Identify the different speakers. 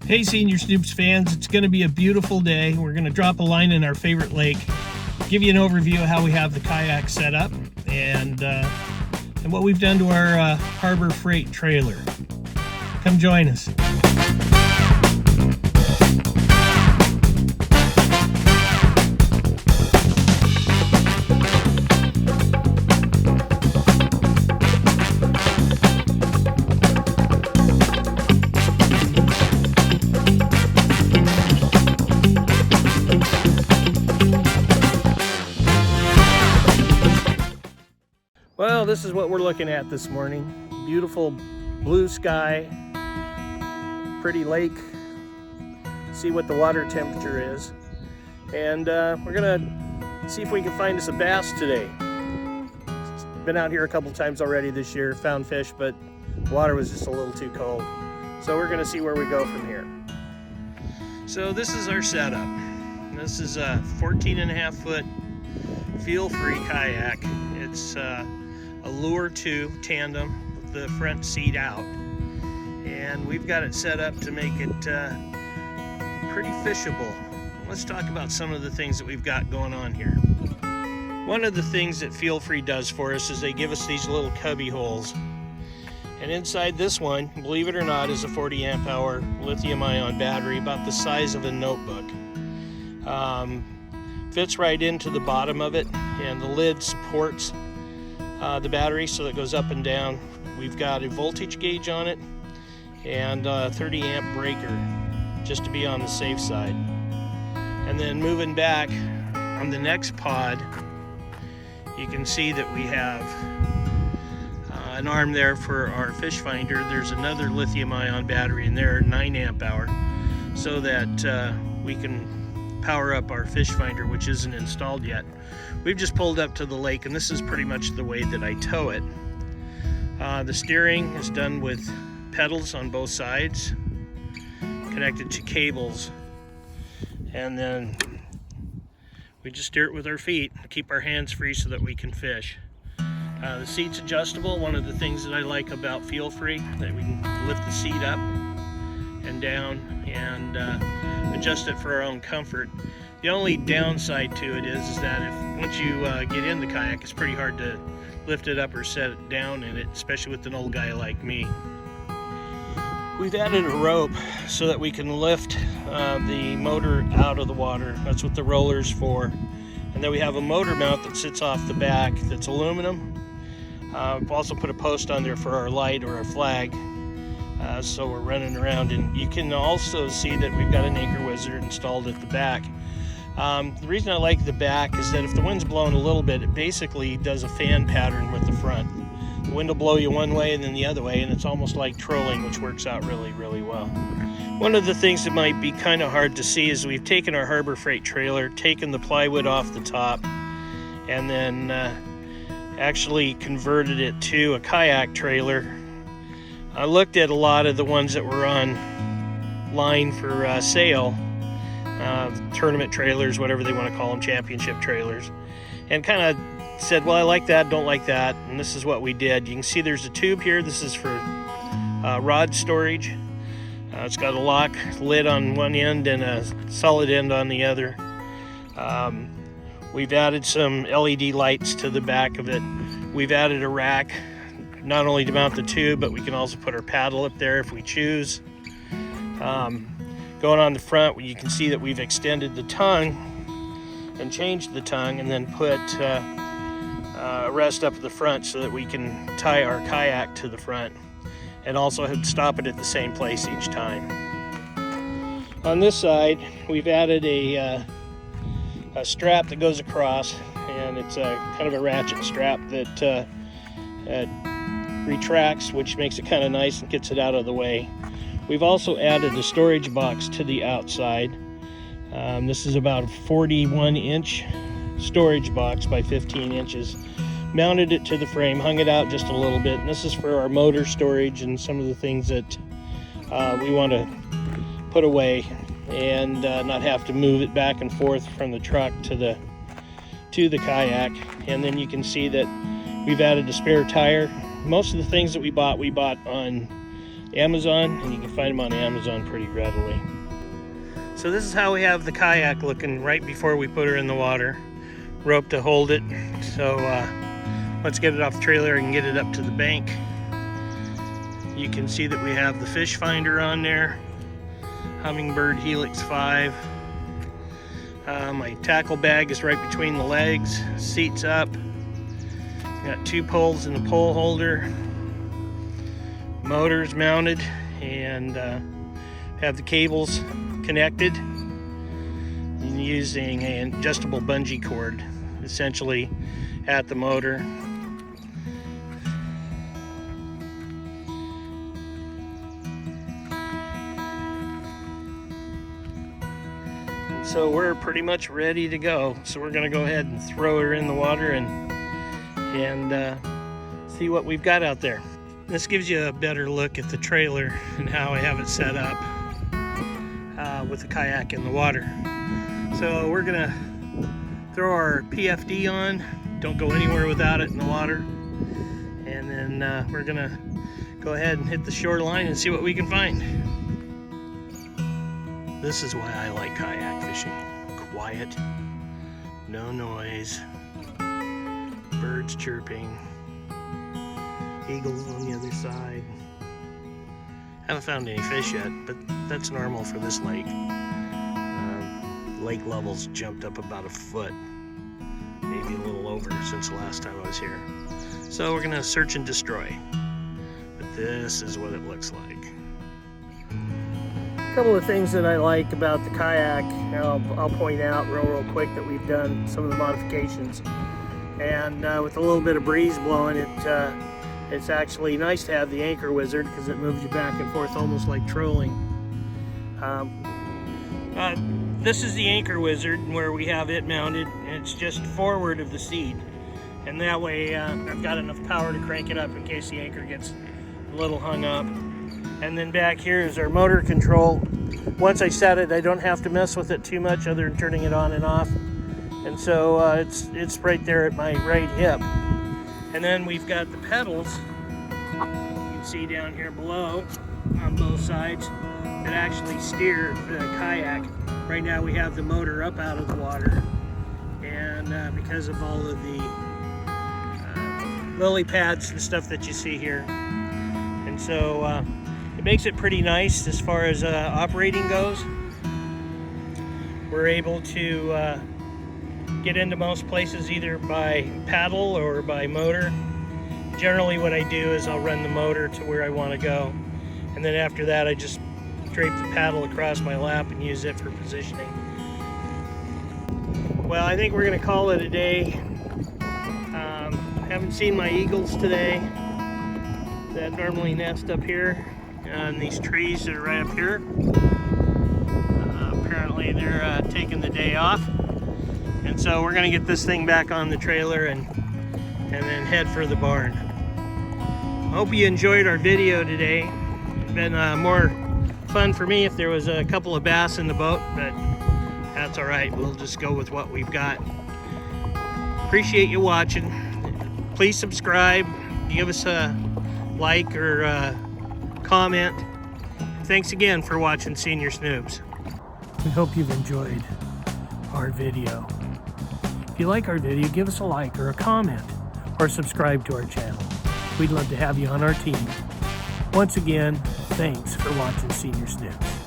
Speaker 1: Hey Senior Snoops fans, it's going to be a beautiful day. We're going to drop a line in our favorite lake, give you an overview of how we have the kayak set up, and what we've done to our harbor freight trailer. Come join us. Well, this is what we're looking at this morning. Beautiful blue sky, pretty lake. See what the water temperature is. And we're gonna see if we can find us a bass today. Been out here a couple times already this year, found fish, but the water was just a little too cold. So we're gonna see where we go from here. So this is our setup. This is a 14.5 foot FeelFree kayak. It's a Lure 2 Tandem with the front seat out, and we've got it set up to make it pretty fishable. Let's talk about some of the things that we've got going on here. One of the things that FeelFree does for us is they give us these little cubby holes, and inside this one, believe it or not, is a 40 amp hour lithium ion battery about the size of a notebook. Fits right into the bottom of it, and the lid supports the battery so that it goes up and down. We've got a voltage gauge on it and a 30 amp breaker just to be on the safe side. And then moving back on the next pod, you can see that we have an arm there for our fish finder. There's another lithium ion battery in there, 9 amp hour, so that we can power up our fish finder, which isn't installed yet. We've just pulled up to the lake, and this is pretty much the way that I tow it. The steering is done with pedals on both sides, connected to cables, and then we just steer it with our feet, keep our hands free so that we can fish. The seat's adjustable. One of the things that I like about FeelFree, that we can lift the seat up and down and adjust it for our own comfort. The only downside to it is that if once you get in the kayak, it's pretty hard to lift it up or set it down in it, especially with an old guy like me. We've added a rope so that we can lift the motor out of the water. That's what the roller's for. And then we have a motor mount that sits off the back that's aluminum. We've also put a post on there for our light or our flag. So we're running around, and you can also see that we've got an anchor wizard installed at the back. The reason I like the back is that if the wind's blowing a little bit, it basically does a fan pattern with the front. The wind will blow you one way and then the other way, and it's almost like trolling, which works out really, really well. One of the things that might be kind of hard to see is we've taken our harbor freight trailer, taken the plywood off the top, and then actually converted it to a kayak trailer. I looked at a lot of the ones that were on line for sale, tournament trailers, whatever they want to call them, championship trailers, and kind of said, well, I like that, don't like that, and this is what we did. You can see there's a tube here. This is for rod storage. It's got a lock lid on one end and a solid end on the other. We've added some LED lights to the back of it. We've added a rack, not only to mount the tube, but we can also put our paddle up there if we choose. Going on the front, you can see that we've extended the tongue and changed the tongue, and then put a rest up at the front so that we can tie our kayak to the front and also stop it at the same place each time. On this side, we've added a strap that goes across, and it's a kind of a ratchet strap that retracts, which makes it kind of nice and gets it out of the way. We've also added a storage box to the outside. This is about a 41-inch storage box by 15 inches. Mounted it to the frame, hung it out just a little bit, and this is for our motor storage and some of the things that we want to put away and not have to move it back and forth from the truck to the kayak. And then you can see that we've added a spare tire. Most of the things that we bought on Amazon, and you can find them on Amazon pretty readily. So this is how we have the kayak looking right before we put her in the water. Rope to hold it. So let's get it off the trailer and get it up to the bank. You can see that we have the fish finder on there, Humminbird Helix 5. My tackle bag is right between the legs, seats up. Got 2 poles in the pole holder, motors mounted, and have the cables connected and using an adjustable bungee cord essentially at the motor. So we're pretty much ready to go. So we're gonna go ahead and throw her in the water and see what we've got out there. This gives you a better look at the trailer and how I have it set up with the kayak in the water. So we're gonna throw our PFD on. Don't go anywhere without it in the water. And then we're gonna go ahead and hit the shoreline and see what we can find. This is why I like kayak fishing. Quiet, no noise, birds chirping, eagles on the other side. Haven't found any fish yet, but that's normal for this lake. Lake levels jumped up about a foot, maybe a little over since the last time I was here. So we're gonna search and destroy. But this is what it looks like. A couple of things that I like about the kayak, I'll point out real quick that we've done some of the modifications. And with a little bit of breeze blowing, it's actually nice to have the anchor wizard because it moves you back and forth almost like trolling. This is the anchor wizard where we have it mounted, and it's just forward of the seat. And that way I've got enough power to crank it up in case the anchor gets a little hung up. And then back here is our motor control. Once I set it, I don't have to mess with it too much other than turning it on and off. And so it's right there at my right hip. And then we've got the pedals, you can see down here below on both sides, that actually steer the kayak. Right now we have the motor up out of the water, and because of all of the lily pads and stuff that you see here. And so it makes it pretty nice as far as operating goes. We're able to get into most places either by paddle or by motor. Generally what I do is I'll run the motor to where I want to go, and then after that I just drape the paddle across my lap and use it for positioning. Well, I think we're going to call it a day. Haven't seen my eagles today that normally nest up here on these trees that are right up here. Apparently they're taking the day off. And so we're gonna get this thing back on the trailer and then head for the barn. Hope you enjoyed our video today. It's been more fun for me if there was a couple of bass in the boat, but that's all right. We'll just go with what we've got. Appreciate you watching. Please subscribe, give us a like or comment. Thanks again for watching Senior Snoops. We hope you've enjoyed our video. If you like our video, give us a like or a comment, or subscribe to our channel. We'd love to have you on our team. Once again, thanks for watching Senior Snoops.